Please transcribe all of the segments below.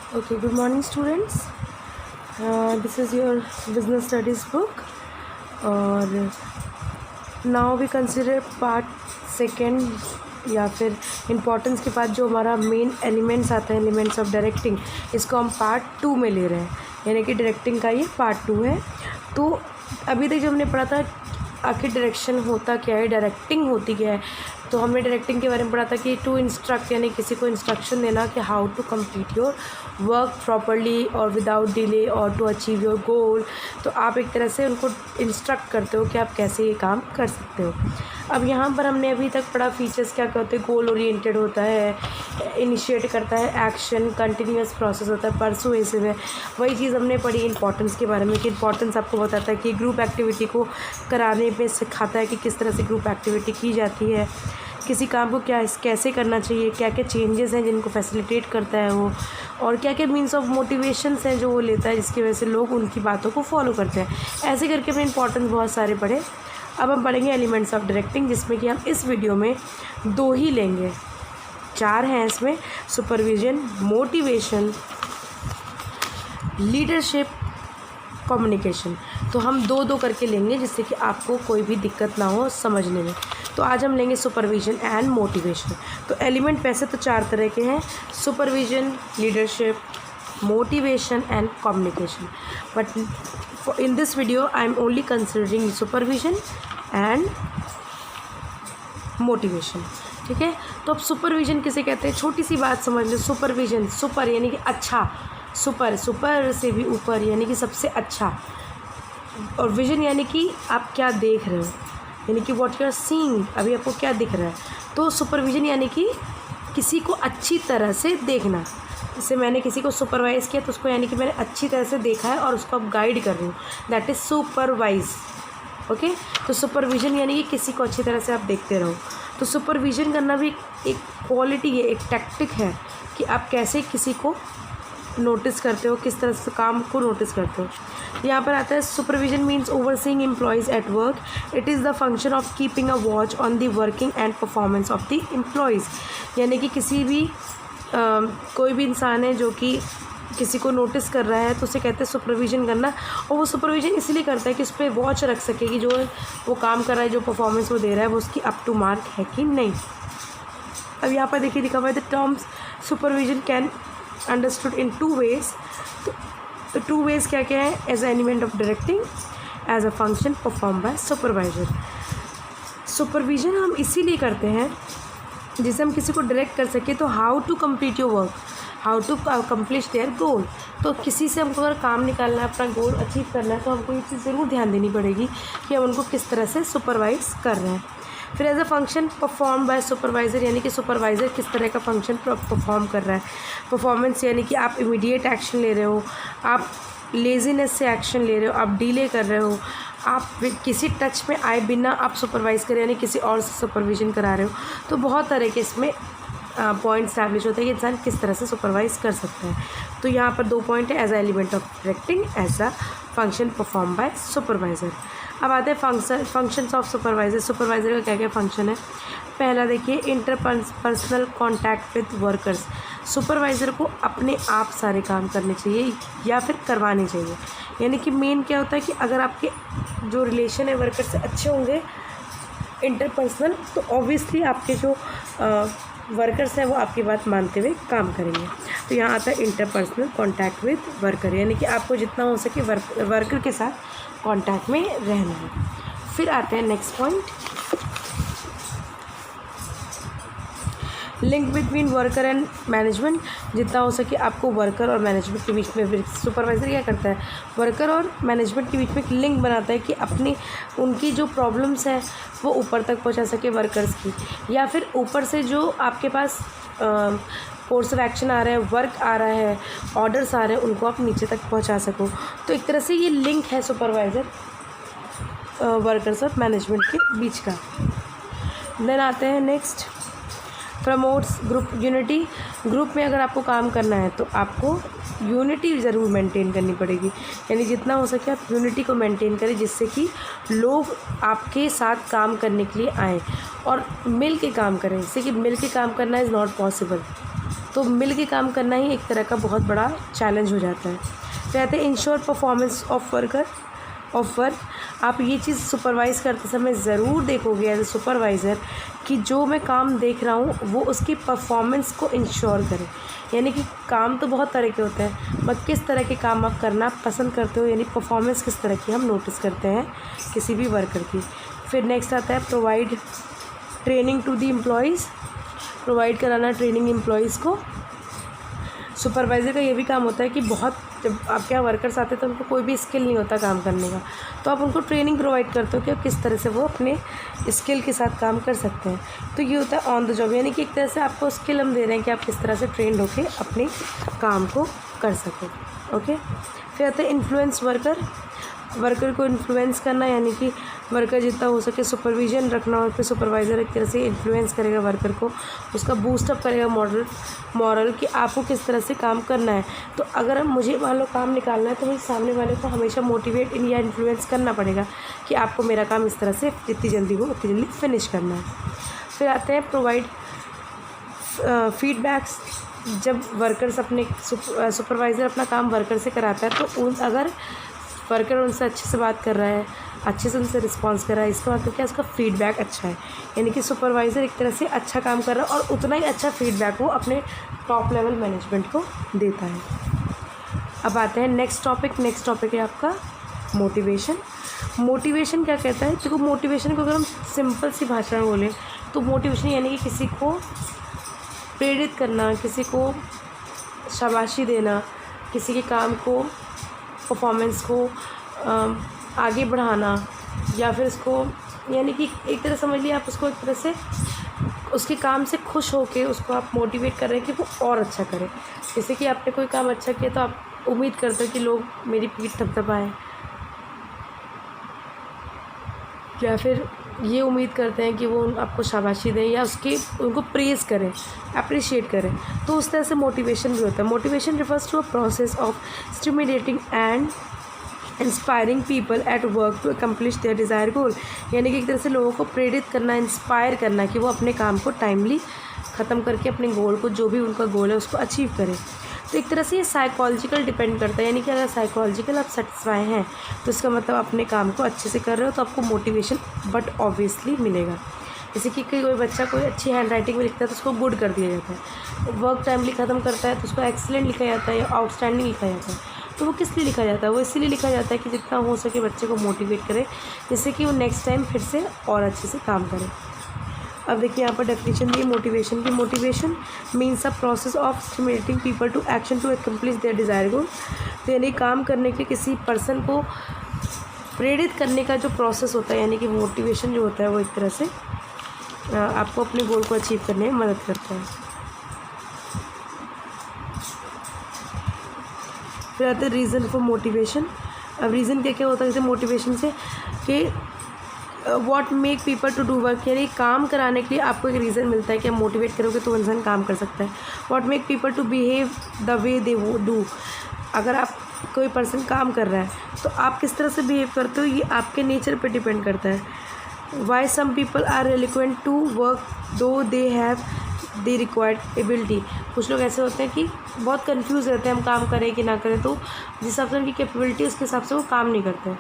Okay, good morning, students. This is your business studies book, और now we consider part second या फिर importance के बाद जो हमारा मेन एलिमेंट्स आता है, एलिमेंट्स ऑफ डायरेक्टिंग, इसको हम पार्ट 2 में ले रहे हैं, यानी कि डायरेक्टिंग का ये पार्ट 2 है। तो अभी तक जो हमने पढ़ा था आखिर डायरेक्शन होता क्या है, डायरेक्टिंग होती क्या है, तो हमने डायरेक्टिंग के बारे में पढ़ा था कि टू इंस्ट्रक्ट, यानी किसी को इंस्ट्रक्शन देना कि how to complete your work properly और विदाउट डिले और टू अचीव योर गोल। तो आप एक तरह से उनको इंस्ट्रक्ट करते हो कि आप कैसे ये काम कर सकते हो। अब यहाँ पर हमने अभी तक पढ़ा फीचर्स क्या क्या होते हैं। गोल ओरिएंटेड होता है, इनिशिएट करता है एक्शन, कंटिन्यूस प्रोसेस होता है, परसुएसिव है। वही चीज़ हमने पढ़ी इंपॉर्टेंस के बारे में कि इंपॉर्टेंस आपको बताता है कि ग्रुप एक्टिविटी को कराने पे सिखाता है कि किस तरह से ग्रुप एक्टिविटी की जाती है, किसी काम को कैसे करना चाहिए, क्या क्या चेंजेस हैं जिनको फैसिलिटेट करता है वो, और क्या क्या मीन्स ऑफ मोटिवेशंस हैं जो वो लेता है जिसकी वजह से लोग उनकी बातों को फॉलो करते हैं। ऐसे करके हमने इंपॉर्टेंस बहुत सारे पढ़े। अब हम पढ़ेंगे एलिमेंट्स ऑफ डायरेक्टिंग, जिसमें कि हम इस वीडियो में 2 ही लेंगे। 4 हैं इसमें, सुपरविजन, मोटिवेशन, लीडरशिप, कम्युनिकेशन। तो हम 2-2 करके लेंगे जिससे कि आपको कोई भी दिक्कत ना हो समझने में। तो आज हम लेंगे सुपरविजन एंड मोटिवेशन। तो एलिमेंट वैसे तो 4 तरह के हैं, supervision, leadership, motivation and communication, but in this video I am only considering supervision and motivation. ठीक है, तो अब सुपरविजन किसे कहते हैं, छोटी सी बात समझ लो। सुपरविजन, सुपर यानी कि अच्छा, सुपर सुपर से भी ऊपर यानी कि सबसे अच्छा, और विजन यानी कि आप क्या देख रहे हो, यानी कि व्हाट यू आर सीइंग, अभी आपको क्या दिख रहा है। तो सुपरविजन यानी कि किसी को अच्छी तरह से देखना। जैसे मैंने किसी को सुपरवाइज़ किया तो उसको यानी कि मैंने अच्छी तरह से देखा है और उसको अब गाइड कर रही हूँ, दैट इज़ सुपरवाइज। ओके, तो सुपरविजन यानी कि किसी को अच्छी तरह से आप देखते रहो। तो सुपरविजन करना भी एक क्वालिटी है, एक टैक्टिक है कि आप कैसे किसी को नोटिस करते हो, किस तरह से काम को नोटिस करते हो। यहाँ पर आता है supervision means overseeing employees at work. It is the function of keeping a watch on the working and performance of the employees. यानी कि किसी भी कोई भी इंसान है जो कि किसी को नोटिस कर रहा है तो उसे कहते हैं सुपरविजन करना। और वो सुपरविजन इसलिए करता है कि उस पर वॉच रख सके कि जो वो काम कर रहा है, जो परफॉर्मेंस वो दे रहा है, वो उसकी अप टू मार्क है कि नहीं। अब यहाँ पर देखिए लिखा हुआ है the terms supervision can understood in 2 ways। तो 2 ways क्या क्या है, as element of directing, as a function perform by supervisor. Supervision हम इसीलिए करते हैं जिससे हम किसी को डायरेक्ट कर सके। तो how to complete your work, how to complete their goal. तो किसी से हमको अगर काम निकालना है, अपना गोल अचीव करना है, तो हमको ये चीज़ ज़रूर ध्यान देनी पड़ेगी कि हम उनको किस तरह से सुपरवाइज कर रहे हैं। फिर as a function perform by supervisor, यानी कि सुपरवाइज़र किस तरह का फंक्शन परफॉर्म कर रहा है। परफॉर्मेंस यानी कि आप इमीडिएट एक्शन ले रहे हो, आप लेजीनेस से एक्शन ले रहे हो, आप डीले कर रहे हो, आप किसी टच में आए बिना आप सुपरवाइज़ करें, यानी किसी और से सुपरविजन करा रहे हो। तो बहुत तरह के इसमें पॉइंट स्टैब्लिश होता है कि इंसान किस तरह से सुपरवाइज़ कर सकता है। तो यहाँ पर 2 पॉइंट है, as a element of directing, as a function perform by supervisor. अब आते हैं फंक्शंस ऑफ सुपरवाइज़र। सुपरवाइज़र का क्या क्या फंक्शन है। पहला देखिए, interpersonal contact with workers. Supervisor को अपने आप सारे काम करने चाहिए या फिर करवाने चाहिए। यानी कि मेन क्या होता है कि अगर आपके जो रिलेशन है वर्कर से अच्छे होंगे इंटरपर्सनल, तो ऑब्वियसली आपके जो वर्कर्स हैं वो आपकी बात मानते हुए काम करेंगे। तो यहाँ आता है इंटरपर्सनल कॉन्टैक्ट विद वर्कर, यानी कि आपको जितना हो सके वर्कर के साथ कॉन्टैक्ट में रहना है। फिर आते हैं next point, link between worker and management. जितना हो सके आपको वर्कर और मैनेजमेंट के बीच में, सुपरवाइज़र क्या करता है, वर्कर और मैनेजमेंट के बीच में एक लिंक बनाता है कि अपनी उनकी जो प्रॉब्लम्स है वो ऊपर तक पहुंचा सके वर्कर्स की, या फिर ऊपर से जो आपके पास कोर्स ऑफ एक्शन आ रहा है, वर्क आ रहा है, ऑर्डर्स आ रहे हैं, उनको आप नीचे तक पहुँचा सको। तो एक तरह से ये लिंक है सुपरवाइज़र वर्कर्स और मैनेजमेंट के बीच का। देन आते हैं next, promotes group unity. Group में अगर आपको काम करना है तो आपको यूनिटी ज़रूर मेंटेन करनी पड़ेगी, यानी जितना हो सके आप यूनिटी को मेंटेन करें जिससे कि लोग आपके साथ काम करने के लिए आएँ और मिल के काम करें। जैसे कि मिल के काम करना इज़ नॉट पॉसिबल, तो मिल के काम करना ही एक तरह का बहुत बड़ा चैलेंज हो जाता है। कहते हैं इंश्योर परफॉर्मेंस ऑफ वर्क। आप ये चीज़ सुपरवाइज़ करते समय ज़रूर देखोगे एज ए सुपरवाइज़र कि जो मैं काम देख रहा हूँ वो उसकी परफॉर्मेंस को इंश्योर करे। यानी कि काम तो बहुत तरह के होते हैं, बट किस तरह के काम आप करना पसंद करते हो, यानी परफॉर्मेंस किस तरह की हम नोटिस करते हैं किसी भी वर्कर की। फिर नेक्स्ट आता है provide training to the employees. Provide कराना ट्रेनिंग एम्प्लॉयज़ को। सुपरवाइज़र का ये भी काम होता है कि बहुत जब आपके यहाँ वर्कर्स आते हैं तो उनको कोई भी स्किल नहीं होता काम करने का, तो आप उनको ट्रेनिंग प्रोवाइड करते हो कि किस तरह से वो अपने स्किल के साथ काम कर सकते हैं। तो ये होता है ऑन द जॉब, यानी कि एक तरह से आपको स्किल हम दे रहे हैं कि आप किस तरह से ट्रेंड होकर अपने काम को कर सको। ओके। फिर आता है इन्फ्लुएंस वर्कर को इन्फ्लुएंस करना, यानी कि वर्कर जितना हो सके सुपरविजन रखना, और फिर सुपरवाइज़र एक तरह से इन्फ्लुएंस करेगा वर्कर को, उसका बूस्टअप करेगा मॉरल कि आपको किस तरह से काम करना है। तो अगर मुझे मान लो काम निकालना है तो मुझे सामने वाले को हमेशा मोटिवेट या इन्फ्लुएंस करना पड़ेगा कि आपको मेरा काम इस तरह से जितनी जल्दी हो उतनी जल्दी फिनिश करना है। फिर आते हैं प्रोवाइड फीडबैक्स। जब वर्कर्स अपने सुपरवाइज़र अपना काम वर्कर से कराता है तो अगर वर्कर उनसे अच्छे से बात कर रहा है, अच्छे से उनसे रिस्पॉन्स कर रहा है, इसका मतलब क्या है, उसका फीडबैक अच्छा है। यानी कि सुपरवाइज़र एक तरह से अच्छा काम कर रहा है और उतना ही अच्छा फीडबैक वो अपने टॉप लेवल मैनेजमेंट को देता है। अब आते हैं नेक्स्ट टॉपिक है आपका मोटिवेशन। मोटिवेशन क्या कहता है? देखो, मोटिवेशन को अगर हम सिंपल सी भाषा में बोलें तो मोटिवेशन यानी कि किसी को प्रेरित करना, किसी को शाबाशी देना, किसी के काम को, परफॉर्मेंस को आगे बढ़ाना, या फिर उसको, यानी कि एक तरह समझ लिया आप उसको, एक तरह से उसके काम से खुश होके उसको आप मोटिवेट कर रहे हैं कि वो और अच्छा करे। जैसे कि आपने कोई काम अच्छा किया तो आप उम्मीद करते हो कि लोग मेरी पीठ थपथपाएं, या फिर ये उम्मीद करते हैं कि वो आपको शाबाशी दें या उनको प्रेज़ करें, अप्रिशिएट करें। तो उस तरह से मोटिवेशन भी होता है। Motivation refers to a process of stimulating and inspiring people at work to accomplish their desire goal. यानी कि एक तरह से लोगों को प्रेरित करना, इंस्पायर करना कि वो अपने काम को टाइमली ख़त्म करके अपने गोल को, जो भी उनका गोल है, उसको अचीव करें। तो एक तरह से ये साइकोलॉजिकल डिपेंड करता है, यानी कि अगर साइकोलॉजिकल आप सेटिस्फाई हैं तो इसका मतलब अपने काम को अच्छे से कर रहे हो तो आपको मोटिवेशन बट ऑब्वियसली मिलेगा। जैसे कि कोई बच्चा कोई अच्छी हैंड राइटिंग में लिखता है तो उसको गुड कर दिया जाता है, वर्क टाइमली ख़त्म करता है तो उसको एक्सीलेंट लिखा जाता है या आउटस्टैंडिंग लिखा जाता है। तो वो किस लिए लिखा जाता है? वो इसीलिए लिखा जाता है कि जितना हो सके बच्चे को मोटिवेट करे, जिससे कि वो नेक्स्ट टाइम फिर से और अच्छे से काम करे। अब देखिए यहाँ पर डेफिनेशन दी मोटिवेशन की। Motivation means a process of stimulating people to action to accomplish their desire goal. तो यानी काम करने के किसी पर्सन को प्रेरित करने का जो प्रोसेस होता है, यानी कि मोटिवेशन जो होता है, वो एक तरह से आपको अपने गोल को अचीव करने में मदद करता है। फिर आते हैं रीज़न फॉर मोटिवेशन। अब रीज़न क्या क्या होता है जैसे मोटिवेशन से कि what make people to do work, यानी काम कराने के लिए आपको एक रीज़न मिलता है कि आप मोटिवेट करोगे तो इंसान काम कर सकता है। What make people to behave the way they do. अगर आप कोई पर्सन काम कर रहा है तो आप किस तरह से बिहेव करते हो, ये आपके नेचर पे डिपेंड करता है। Why some people are required to work though they have the required ability. कुछ लोग ऐसे होते हैं कि बहुत कंफ्यूज रहते हैं हम काम करें कि ना करें, तो जिस हिसाब से उनकी कैपेबिलिटी उसके हिसाब से वो काम नहीं करते हैं,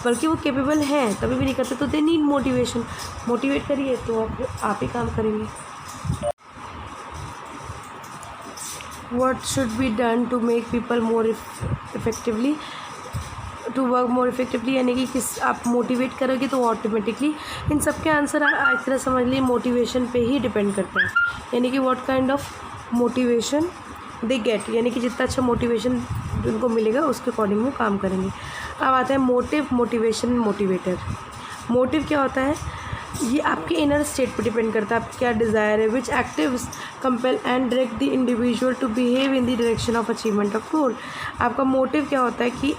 बल्कि वो कैपेबल हैं तभी भी नहीं करते। तो दे नीड मोटिवेशन। मोटिवेट करिए तो आप ही काम करेंगे। What should be done to make people more effectively to work more effectively, यानी कि किस आप मोटिवेट करोगे तो ऑटोमेटिकली इन सब के आंसर एक तरह समझ लिए मोटिवेशन पे ही डिपेंड करता है। यानी कि what kind of motivation they get, यानी कि जितना अच्छा मोटिवेशन उनको मिलेगा उसके अकॉर्डिंग वो काम करेंगे। अब आता है मोटिव, मोटिवेशन, मोटिवेटर। मोटिव क्या होता है? ये आपके इनर स्टेट पर डिपेंड करता है, आपकी क्या डिज़ायर है, which actives compel and direct the individual to behave in the direction of achievement of goal. आपका मोटिव क्या होता है कि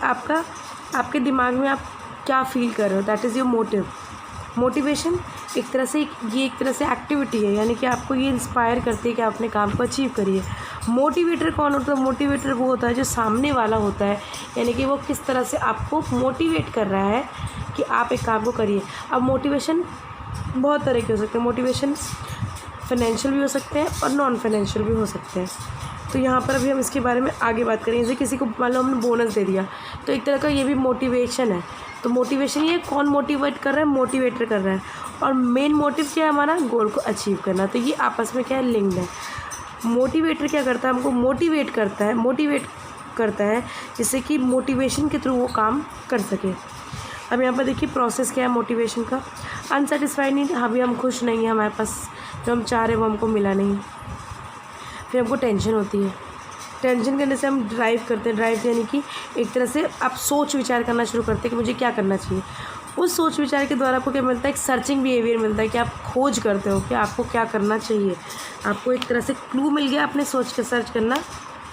आपके दिमाग में आप क्या फील कर रहे हो, that is your motive. Motivation एक तरह से एक्टिविटी है, यानी कि आपको ये इंस्पायर करती है कि आप अपने काम को अचीव करिए। मोटिवेटर कौन होता है? मोटिवेटर वो होता है जो सामने वाला होता है, यानी कि वो किस तरह से आपको मोटिवेट कर रहा है कि आप एक काम को करिए। अब मोटिवेशन बहुत तरह के हो सकते हैं। मोटिवेशन फाइनेंशियल भी हो सकते हैं और नॉन फाइनेंशियल भी हो सकते हैं। तो यहाँ पर अभी हम इसके बारे में आगे बात करेंगे। जैसे किसी को मान लो हमने बोनस दे दिया, तो एक तरह का ये भी मोटिवेशन है। तो मोटिवेशन ये कौन मोटिवेट कर रहा है, मोटिवेटर कर रहा है, और मेन मोटिव क्या है हमारा, गोल को अचीव करना। तो ये आपस में क्या है, लिंक्ड है। मोटिवेटर क्या करता है, हमको मोटिवेट करता है जिससे कि मोटिवेशन के थ्रू वो काम कर सके। अब यहाँ पर देखिए प्रोसेस क्या है मोटिवेशन का। अनसेटिस्फाइड नीड, अभी हम खुश नहीं हैं, हमारे पास जो हम चाह रहे हैं वो हमको मिला नहीं, फिर हमको टेंशन होती है। टेंशन करने से हम ड्राइव करते हैं। ड्राइव यानी कि एक तरह से आप सोच विचार करना शुरू करते हैं कि मुझे क्या करना चाहिए। उस सोच विचार के द्वारा आपको क्या मिलता है, एक सर्चिंग बिहेवियर मिलता है कि आप खोज करते हो कि आपको क्या करना चाहिए। आपको एक तरह से क्लू मिल गया, आपने सोच के सर्च करना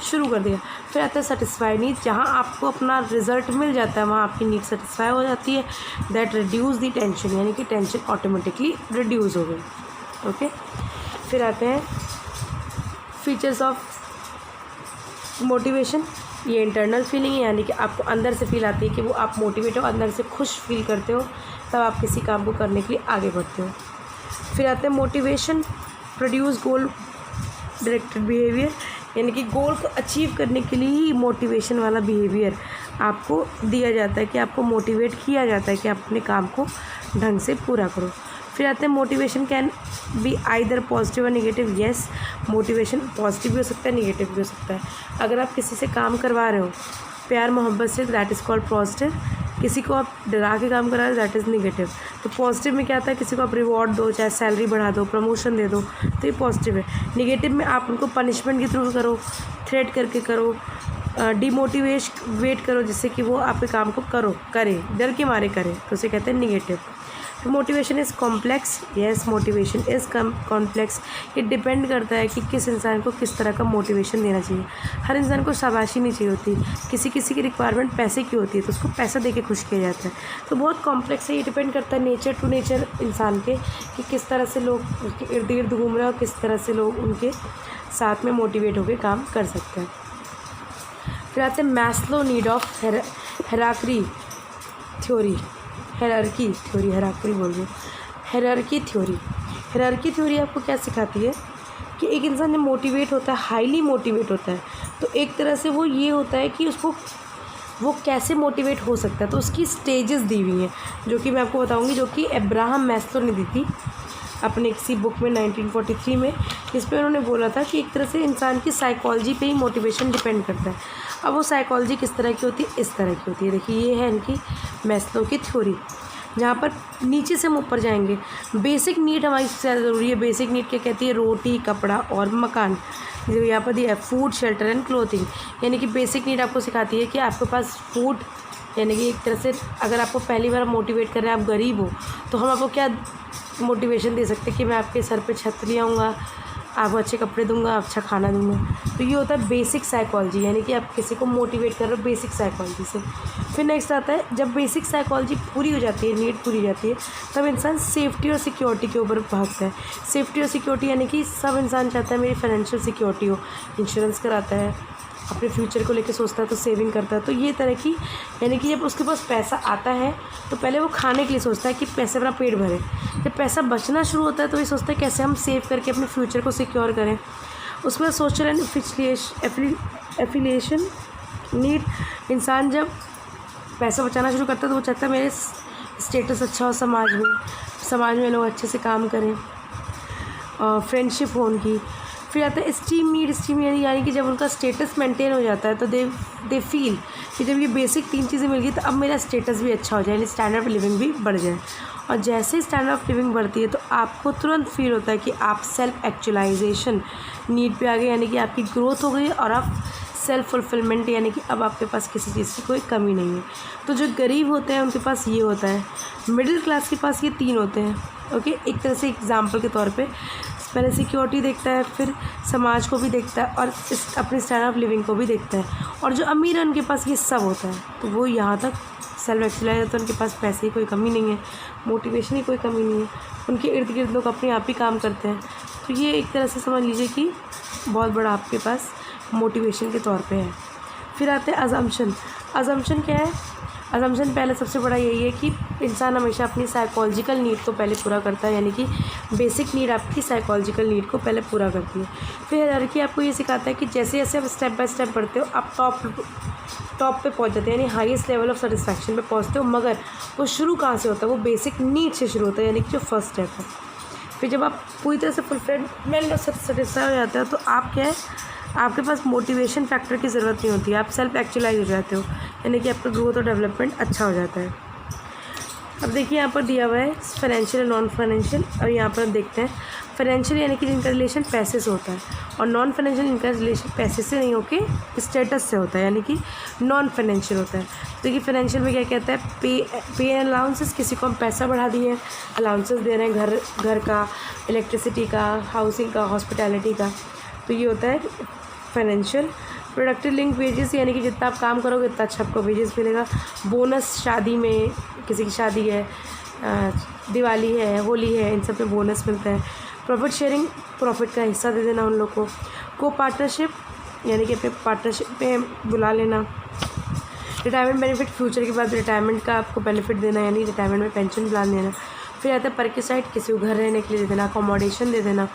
शुरू कर दिया। फिर आता है सेटिस्फाई नीड, जहाँ आपको अपना रिजल्ट मिल जाता है वहाँ आपकी नीड सेटिस्फाई हो जाती है। दैट रिड्यूस दी टेंशन, यानी कि टेंशन ऑटोमेटिकली रिड्यूस हो गई। ओके, फिर आते हैं फीचर्स ऑफ मोटिवेशन। ये इंटरनल फीलिंग है, यानी कि आपको अंदर से फील आती है कि वो आप मोटिवेट हो, अंदर से खुश फील करते हो, तब आप किसी काम को करने के लिए आगे बढ़ते हो। फिर आते हैं मोटिवेशन प्रोड्यूस गोल डायरेक्टेड बिहेवियर, यानी कि गोल को अचीव करने के लिए ही मोटिवेशन वाला बिहेवियर आपको दिया जाता है, कि आपको मोटिवेट किया जाता है कि आप अपने काम को ढंग से पूरा करो। फिर आते हैं motivation can be either positive और निगेटिव। येस, मोटिवेशन पॉजिटिव भी हो सकता है, निगेटिव भी हो सकता है। अगर आप किसी से काम करवा रहे हो प्यार मोहब्बत से, दैट इज़ कॉल्ड पॉजिटिव। किसी को आप डरा के काम करा रहे हो, दैट इज़ निगेटिव। तो पॉजिटिव में क्या आता है, किसी को आप रिवॉर्ड दो, चाहे सैलरी बढ़ा दो, प्रमोशन दे दो, तो ये पॉजिटिव है। निगेटिव में आप उनको पनिशमेंट के थ्रू करो, थ्रेट करके करो, वेट करो, जिससे कि वो आपके काम को करे डर के मारे करे, तो उसे कहते हैं negative. Motivation is complex. Yes, motivation is complex. ये डिपेंड करता है कि किस इंसान को किस तरह का मोटिवेशन देना चाहिए। हर इंसान को शाबाशी नहीं चाहिए होती, किसी किसी की रिक्वायरमेंट पैसे की होती है, तो उसको पैसा दे के खुश किया जाता है। तो बहुत कॉम्प्लेक्स है, ये डिपेंड करता है नेचर टू नेचर इंसान के, कि किस तरह से लोग उसके इर्द गिर्द घूम रहे हैं और किस तरह से लोग उनके साथ में मोटिवेट होकर काम कर सकते हैं। फिर आते हैं Maslow need of hierarchy theory. Hierarchy theory आपको क्या सिखाती है कि एक इंसान जब मोटिवेट होता है, हाईली मोटिवेट होता है, तो एक तरह से वो ये होता है कि उसको वो कैसे मोटिवेट हो सकता है। तो उसकी स्टेजेस दी हुई हैं, जो कि मैं आपको बताऊंगी, जो कि अब्राहम मैस्लो ने दी थी अपने किसी बुक में 1943 में। इस पर उन्होंने बोला था कि एक तरह से इंसान की साइकोलॉजी पे ही मोटिवेशन डिपेंड करता है। अब वो साइकोलॉजी किस तरह की होती है, इस तरह की होती है। देखिए, ये है इनकी मैस्लो की थ्योरी, जहाँ पर नीचे से हम ऊपर जाएंगे। बेसिक नीड हमारी सबसे ज़्यादा ज़रूरी है। बेसिक नीड क्या कहती है, रोटी, कपड़ा और मकान। जो यहाँ पर दिया है फूड, शेल्टर एंड क्लोथिंग, यानी कि बेसिक नीड आपको सिखाती है कि आपके पास फूड, यानी कि एक तरह से अगर आपको पहली बार मोटिवेट कर रहे हैं, आप गरीब हो, तो हम आपको क्या मोटिवेशन दे सकते हैं कि मैं आपके सर पे छत ले आऊँगा, आपको अच्छे कपड़े दूंगा, अच्छा खाना दूंगा। तो ये होता है बेसिक साइकोलॉजी, यानी कि आप किसी को मोटिवेट कर रहे हो बेसिक साइकोलॉजी से। फिर नेक्स्ट आता है, जब बेसिक साइकोलॉजी पूरी हो जाती है, नीड पूरी हो जाती है, तब इंसान सेफ्टी और सिक्योरिटी के ऊपर भागता है। सेफ्टी और सिक्योरिटी यानी कि सब इंसान चाहता है मेरी फाइनेंशियल सिक्योरिटी हो, इंश्योरेंस कराता है, अपने फ्यूचर को लेकर सोचता है, तो सेविंग करता है। तो ये तरह की, यानी कि जब उसके पास पैसा आता है तो पहले वो खाने के लिए सोचता है कि पैसे अपना पेट भरे। जब पैसा बचना शुरू होता है तो ये सोचता है कैसे हम सेव करके अपने फ्यूचर को सिक्योर करें। उसके बाद सोशल एंड एफिलिएशन नीड, इंसान जब पैसा बचाना शुरू करता है तो वो चाहता है मेरे स्टेटस अच्छा हो समाज में लोग अच्छे से काम करें, फ्रेंडशिप हो उनकी। फिर आता है स्टीम नीड। यानी कि जब उनका स्टेटस मेंटेन हो जाता है तो दे फील कि जब ये बेसिक 3 चीज़ें मिल गई तो अब मेरा स्टेटस भी अच्छा हो जाए, यानी स्टैंडर्ड ऑफ लिविंग भी बढ़ जाए। और जैसे ही स्टैंडर्ड ऑफ लिविंग बढ़ती है तो आपको तुरंत फील होता है कि आप सेल्फ एक्चुअलाइजेशन नीड पे आ गए, यानी कि आपकी ग्रोथ हो गई और आप सेल्फ फुलफिलमेंट, यानी कि अब आपके पास किसी चीज़ की कोई कमी नहीं है। तो जो गरीब होते हैं उनके पास ये होता है, मिडिल क्लास के पास ये 3 होते हैं। ओके, एक तरह से एग्जाम्पल के तौर पे पहले सिक्योरिटी देखता है, फिर समाज को भी देखता है और अपने स्टैंडर्ड ऑफ लिविंग को भी देखता है। और जो अमीर है उनके पास ये सब होता है, तो वो यहाँ तक सेल्फ एक्चुअलाइज होता है, उनके पास पैसे की कोई कमी नहीं है, मोटिवेशन की कोई कमी नहीं है, उनके इर्द गिर्द लोग अपने आप ही काम करते हैं। तो ये एक तरह से समझ लीजिए कि बहुत बड़ा आपके पास मोटिवेशन के तौर पे है। फिर आते हैं अजम्पशन क्या है, असम्पशन पहले सबसे बड़ा यही है कि इंसान हमेशा अपनी साइकोलॉजिकल नीड को पहले पूरा करता है, यानी कि बेसिक नीड आपकी साइकोलॉजिकल नीड को पहले पूरा करती है। फिर हायरार्की आपको ये सिखाता है कि जैसे जैसे आप स्टेप बाय स्टेप बढ़ते हो आप टॉप पे पहुंच जाते हैं, यानी हाईएस्ट लेवल ऑफ सेटिस्फैक्शन पे पहुंचते हो। मगर वो शुरू कहाँ से होता है? वो बेसिक नीड से शुरू होता है, यानी कि जो फर्स्ट स्टेप है। फिर जब आप पूरी तरह से फुलफिलमेंट और सेटिस्फाई हो जाते हो तो आप क्या है, आपके पास मोटिवेशन फैक्टर की ज़रूरत नहीं होती है, आप सेल्फ एक्चुअलाइज हो जाते हो, यानी कि आपका ग्रोथ और डेवलपमेंट अच्छा हो जाता है। अब देखिए यहाँ पर दिया हुआ है फाइनेंशियल और नॉन फाइनेंशियल। और यहाँ पर देखते हैं फाइनेंशियल यानी कि जिनका रिलेशन पैसे से होता है, और नॉन फाइनेंशियल जिनका रिलेशन पैसे से नहीं होके स्टेटस से होता है, यानी कि नॉन फाइनेंशियल होता है। तो देखिए फाइनेंशियल में क्या कहता है, पे एंड अलाउंसेस, किसी को हम पैसा बढ़ा दिए, अलाउंसेस दे रहे हैं घर का, इलेक्ट्रिसिटी का, हाउसिंग का, हॉस्पिटैलिटी का, तो ये होता है फाइनेंशियल। प्रोडक्टिव लिंक वेजेस, यानी कि जितना आप काम करोगे उतना अच्छा आपको वेजेस मिलेगा। बोनस, शादी में किसी की शादी है, दिवाली है, होली है, इन सब पे बोनस मिलता है। प्रॉफिट शेयरिंग, प्रॉफिट का हिस्सा दे देना उन लोग को। को पार्टनरशिप, यानी कि अपने पार्टनरशिप में बुला लेना। रिटायरमेंट बेनिफिट, फ्यूचर के बाद रिटायरमेंट का आपको बेनिफिट देना, यानी रिटायरमेंट में पेंशन प्लान देना। फिर आता है परक्यूसाइड, किसी को घर रहने के लिए दे देना, अकोमोडेशन दे देना।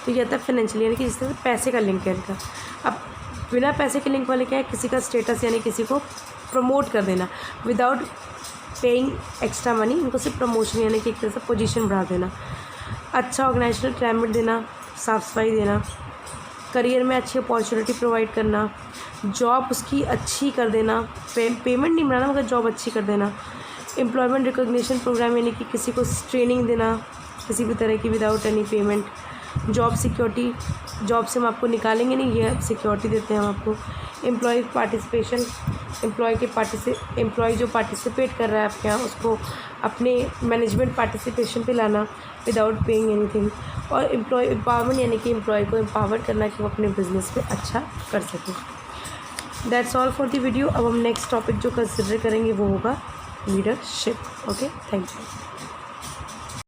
तो ये आता है फाइनेंशियल, यानी कि जिस तरह से पैसे का लिंक है इनका। अब बिना पैसे के लिंक वाले क्या है, किसी का स्टेटस, यानी किसी को प्रमोट कर देना विदाउट पेइंग एक्स्ट्रा मनी, उनको सिर्फ प्रमोशन यानी कि एक तरह से पोजीशन बढ़ा देना। अच्छा ऑर्गेनाइजेशनल क्लाइमेट देना, साफ़ सफाई देना, करियर में अच्छी अपॉर्चुनिटी प्रोवाइड करना, जॉब उसकी अच्छी कर देना, पेमेंट नहीं बढ़ाना मगर जॉब अच्छी कर देना। एम्प्लॉयमेंट रिकॉग्निशन प्रोग्राम, यानी कि किसी को ट्रेनिंग देना किसी भी तरह की without any payment. Job security, job से हम आपको निकालेंगे नहीं, ये सिक्योरिटी देते हैं हम आपको। एम्प्लॉय पार्टिसिपेशन, एम्प्लॉय जो पार्टिसिपेट कर रहा है आपके यहाँ, उसको अपने मैनेजमेंट पार्टिसिपेशन पे लाना विदाउट पेइंग एनीथिंग। और एम्प्लॉय एम्पावरमेंट, यानी कि एम्प्लॉय को एम्पावर करना कि वो अपने बिजनेस में अच्छा कर सके। That's all for the video. अब हम नेक्स्ट टॉपिक जो कंसिडर करेंगे वो होगा लीडरशिप। Okay, thank you.